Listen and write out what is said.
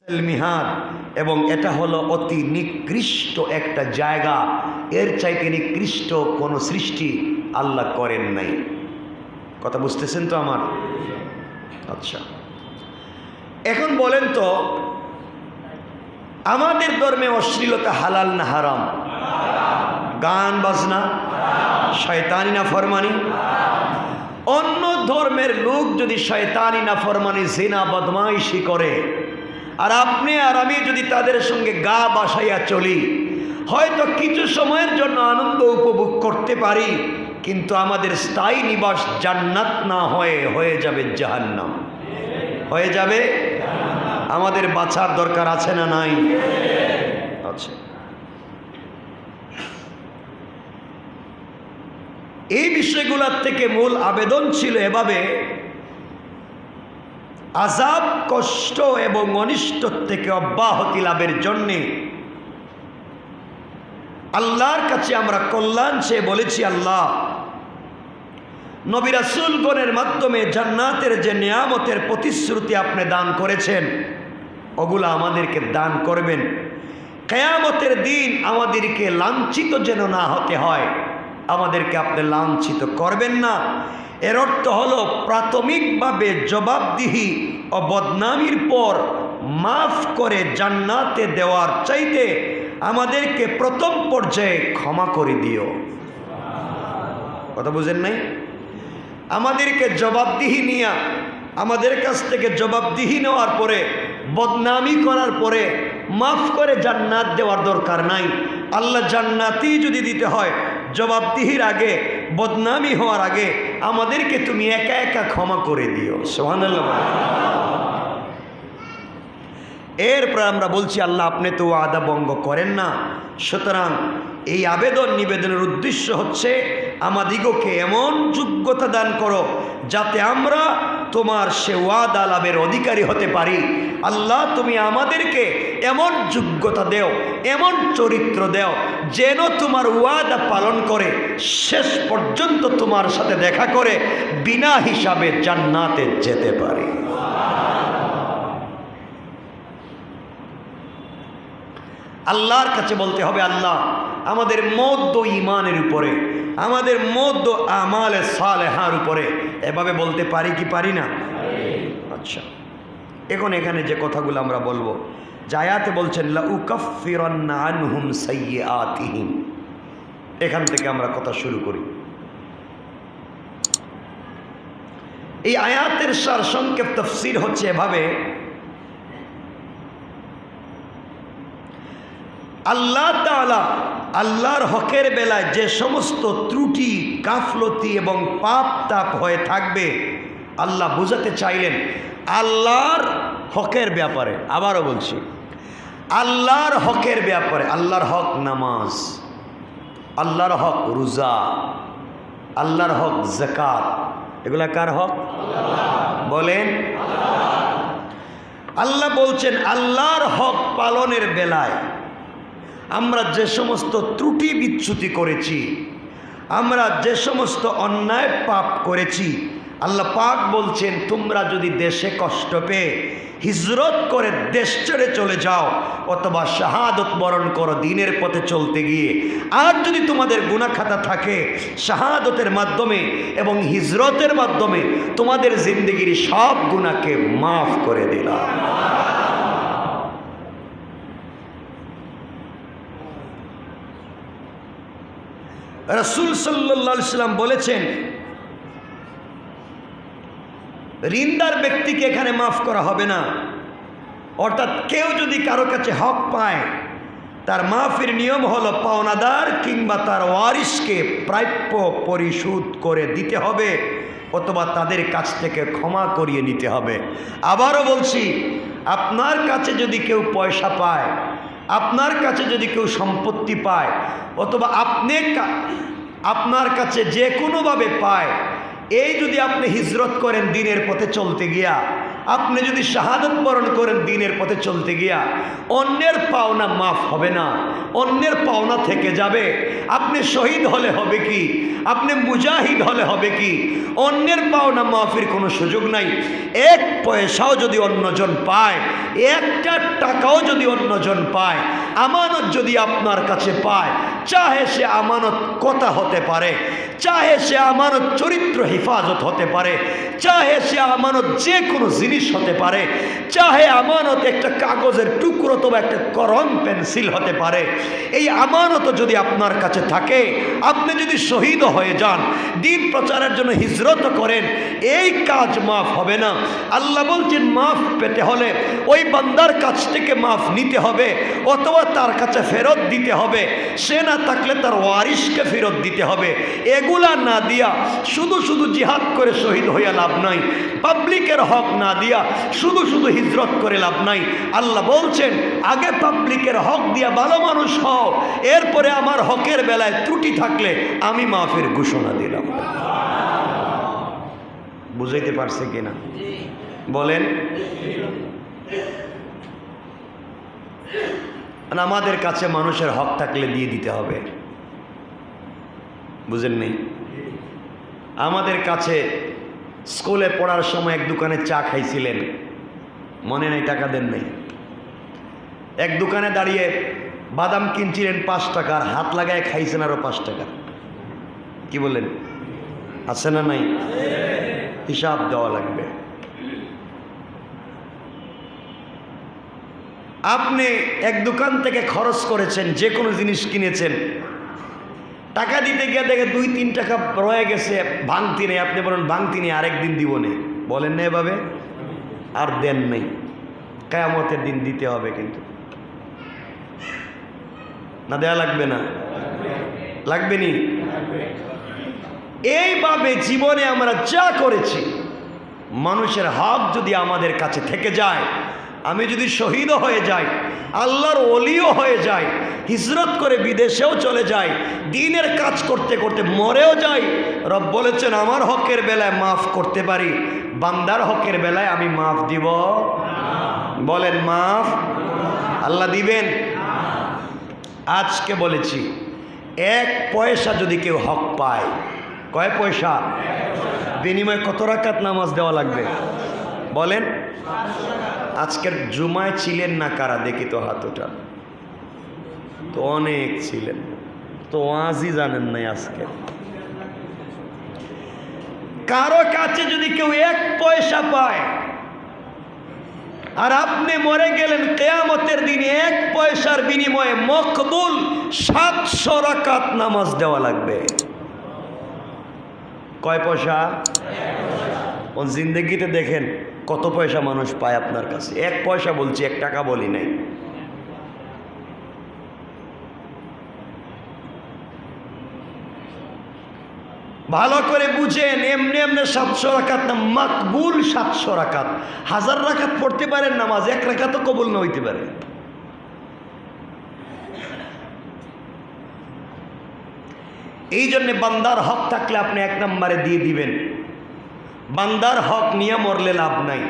মিহাদ এবং এটা হলো অতি নিকৃষ্ট একটা জায়গা। এর চাইতে নিকৃষ্ট কোনো সৃষ্টি আল্লাহ করেন নাই। কথা বুঝতেছেন তো আমার? আচ্ছা, এখন বলেন তো আমাদের ধর্মে অশ্লীলতা হালাল না হারাম? গান বাজনা শয়তানি না ফরমানি? অন্য ধর্মের লোক যদি শয়তানি না ফরমানি জিনা বদমাইশি করে আর আপনি আর আমি যদি তাদের সঙ্গে গা বাসাইয়া চলি, হয়তো কিছু সময়ের জন্য আনন্দ উপভোগ করতে পারি, কিন্তু আমাদের স্থায়ী নিবাস জান্নাত না হয়ে যাবে জাহান্নাম, হয়ে যাবে। আমাদের বাঁচার দরকার আছে না নাই? আছে। এই বিষয়গুলোর থেকে মূল আবেদন ছিল এভাবে, আযাব, কষ্ট এবং অনিষ্ট থেকে অব্যাহতি লাভের জন্যে আল্লাহর কাছে আমরা কল্যাণ চেয়ে বলেছি, আল্লাহ নবী রাসূলগণের মাধ্যমে জান্নাতের যে নিয়ামতের প্রতিশ্রুতি আপনি দান করেছেন, ওগুলো আমাদেরকে দান করবেন। কিয়ামতের দিন আমাদেরকে লাঞ্ছিত যেন না হতে হয়, আমাদেরকে আপনি লাঞ্ছিত করবেন না। এর অর্থ হলো প্রাথমিকভাবে জবাবদিহি ও বদনামির পর মাফ করে জান্নাতে দেওয়ার চাইতে আমাদেরকে প্রথম পর্যায়ে ক্ষমা করে দিও। কথা বুঝেন নাই? আমাদেরকে জবাবদিহি নিয়ে, আমাদের কাছ থেকে জবাবদিহি নেওয়ার পরে, বদনামি করার পরে মাফ করে জান্নাত দেওয়ার দরকার নাই। আল্লাহ জান্নাতি যদি দিতে হয়, জবাবদিহির আগে, বদনামি হওয়ার আগে আমাদেরকে তুমি একা একা ক্ষমা করে দিও। সুবহানাল্লাহ। এরপর আমরা বলছি, আল্লাহ আপনি তো ওয়াদা ভঙ্গ করেন না, সুতরাং এই আবেদন নিবেদনের উদ্দেশ্য হচ্ছে আমাদিগকে এমন যোগ্যতা দান করো যাতে আমরা তোমার সে ওয়াদা লাভের অধিকারী হতে পারি। আল্লাহ তুমি আমাদেরকে এমন যোগ্যতা দেও, এমন চরিত্র দেও যেন তোমার ওয়াদা পালন করে শেষ পর্যন্ত তোমার সাথে দেখা করে বিনা হিসাবে জান্নাতে যেতে পারি। আল্লাহর কাছে বলতে হবে, আল্লাহ আমাদের মধ্য ইমানের উপরে, আমাদের মধ্য আমালে সালেহার উপরে। এভাবে বলতে পারি কি পারি না? আচ্ছা, এখন এখানে যে কথাগুলো আমরা বলবো, জায়াতে বলছেন লা উকাফিরান্না আনহুম সাইয়্যাতিহিম, এখান থেকে আমরা কথা শুরু করি। এই আয়াতের সার সংক্ষেপ তাফসীর হচ্ছে এভাবে, আল্লাহ তাআলা আল্লাহর হকের বেলায় যে সমস্ত ত্রুটি, গাফলতি এবং পাপ তাপ হয়ে থাকবে, আল্লাহ বুঝাতে চাইলেন আল্লাহর হকের ব্যাপারে। আবারও বলছি, আল্লাহর হকের ব্যাপারে। আল্লাহর হক নামাজ, আল্লাহর হক রোজা, আল্লাহর হক যাকাত। এগুলা কার হক? বলেন। আল্লাহ বলছেন আল্লাহর হক পালনের বেলায় আমরা যে সমস্ত ত্রুটি বিচ্যুতি করেছি, আমরা যে সমস্ত অন্যায় পাপ করেছি, আল্লাহ পাক বলছেন তোমরা যদি দেশে কষ্ট পেয়ে হিজরত করে দেশ ছেড়ে চলে যাও অথবা শাহাদত বরণ করো দিনের পথে চলতে গিয়ে, আর যদি তোমাদের গুনাহ খাতা থাকে, শাহাদতের মাধ্যমে এবং হিজরতের মাধ্যমে তোমাদের জিন্দেগির সব গুনাহকে মাফ করে দিলাম। রাসূল সাল্লাল্লাহু আলাইহি সাল্লাম বলেছেন ঋণদার ব্যক্তিকে এখানে মাফ করা হবে না। অর্থাৎ কেউ যদি কারো কাছে হক পায়, তার মাফের নিয়ম হলো পাওনাদার কিংবা তার ওয়ারিসকে প্রাপ্য পরিশোধ করে দিতে হবে অথবা তাদের কাছ থেকে ক্ষমা করিয়ে নিতে হবে। আবারও বলছি, আপনার কাছে যদি কেউ পয়সা পায়, আপনার কাছে যদি কেউ সম্পত্তি পায়, অথবা আপনার কাছে যে কোনোভাবে পায়, এই যদি আপনি হিজরত করেন দিনের পথে চলতে গিয়া, আপনি যদি শাহাদত বরণ করেন দিনের পথে চলতে গিয়া, অন্যের পাওনা মাফ হবে না, অন্যের পাওনা থেকে যাবে। আপনি শহীদ হলে হবে কি, আপনি মুজাহিদ হলে হবে কি, অন্যের পাওনা মাফির কোনো সুযোগ নাই। এক পয়সাও যদি অন্যজন পায়, একটা টাকাও যদি অন্যজন পায়, আমানত যদি আপনার কাছে পায়, চাহে সে আমানত কথা হতে পারে, চাহে সে আমানত চরিত্র হেফাজত হতে পারে, চাহে সে আমানত যে কোনো জিনিস হতে পারে, চাহে আমানত একটা কাগজের টুকরো অথবা একটা রং পেন্সিল হতে পারে, এই আমানত যদি আপনার কাছে থাকে, আপনি যদি শহীদ হয়ে যান, দ্বীন প্রচারের জন্য হিজরত করেন, এই কাজ মাফ হবে না। আল্লাহ বলছেন মাফ পেতে হলে ওই বান্দার কাছ থেকে মাফ নিতে হবে অথবা তার কাছে ফেরত দিতে হবে, সে না থাকলে তার ওয়ারিশকে ফেরত দিতে হবে। এগুলা না দিয়া শুধু শুধু জিহাদ করে শহীদ হইয়া লাভ নাই, পাবলিকের হক না দিয়া শুধু শুধু হিজরত করে লাভ নাই। আল্লাহ বলছেন আগে পাবলিকের হক দিয়া ভালো মানুষ হও, এরপরে আমার হকের বেলায় ত্রুটি থাকলে আমি মাফের ঘোষণা দিলাম। বুঝাইতে পারছে কিনা বলেন? আমাদের কাছে মানুষের হক থাকলে দিয়ে দিতে হবে, বুঝেন নেই? আমাদের কাছে স্কুলে পড়ার সময় এক দোকানে চা খাইছিলেন, মনে নেই? টাকা দেন নাই। এক দোকানে দাঁড়িয়ে বাদাম কিনছিলেন 5 টাকার, হাত লাগায় খাইছেন আরো 5 টাকা। কি বলেন? আছে না নাই? হিসাব দেওয়া লাগবে। আপনি এক দোকান থেকে খরচ করেছেন, যে কোনো জিনিস কিনেছেন, টাকা দিতে গিয়ে দেখে 2-3 টাকা রয়ে গেছে, ভাঙতি নেই। আপনি বলেন ভাঙতি নেই, আরেকদিন দিব নে, বলেন না এভাবে? আর দেন নেই, কিয়ামতের দিন দিতে হবে। কিন্তু না দেয়া লাগবে না? লাগবে নি? এইভাবে জীবনে আমরা যা করেছি, মানুষের হক যদি আমাদের কাছে থেকে যায়, আমি যদি শহীদও হয়ে যাই, আল্লাহর ওলিও হয়ে যাই, হিজরত করে বিদেশেও চলে যাই, দ্বীনের কাজ করতে করতে মরেও যাই, রব বলেছেন আমার হকের বেলায় মাফ করতে পারি, বান্দার হকের বেলায় আমি মাফ দিব। বলেন মাফ আল্লাহ দিবেন? আজকে বলেছি 1 পয়সা যদি কেউ হক পায়, কয় পয়সা? বিনিময়ে কত রাকাত নামাজ দেওয়া লাগবে বলেন? আজকের জুমায় ছিলেন না কারা? দেখি তো হাত ওঠান। তো অনেক ছিলেন, তো আজই জানেন নাই আজকে। কারো কাছে যদি কেউ 1 পয়সা পায় আর আপনি মরে গেলেন, কিয়ামতের দিনে 1 পয়সার বিনিময়ে মকবুল 700 রাকাত নামাজ দেওয়া লাগবে। কয় পয়সা? ওই জিন্দেগিতে দেখেন কত পয়সা মানুষ পায় আপনার কাছে। 1 পয়সা বলছি, 1 টাকা বলি নাই। ভালো করে বুঝেন, এমনি এমনি 700 রাকাত না, মকবুল 700 রাকাত। 1000 রাকাত পড়তে পারেন নামাজ, 1 রাকাতও কবুল না হইতে পারে। এই জন্যে বান্দার হক থাকলে আপনি 1 নম্বরে দিয়ে দিবেন। বান্দার হক নিয়ে মরলে লাভ নাই।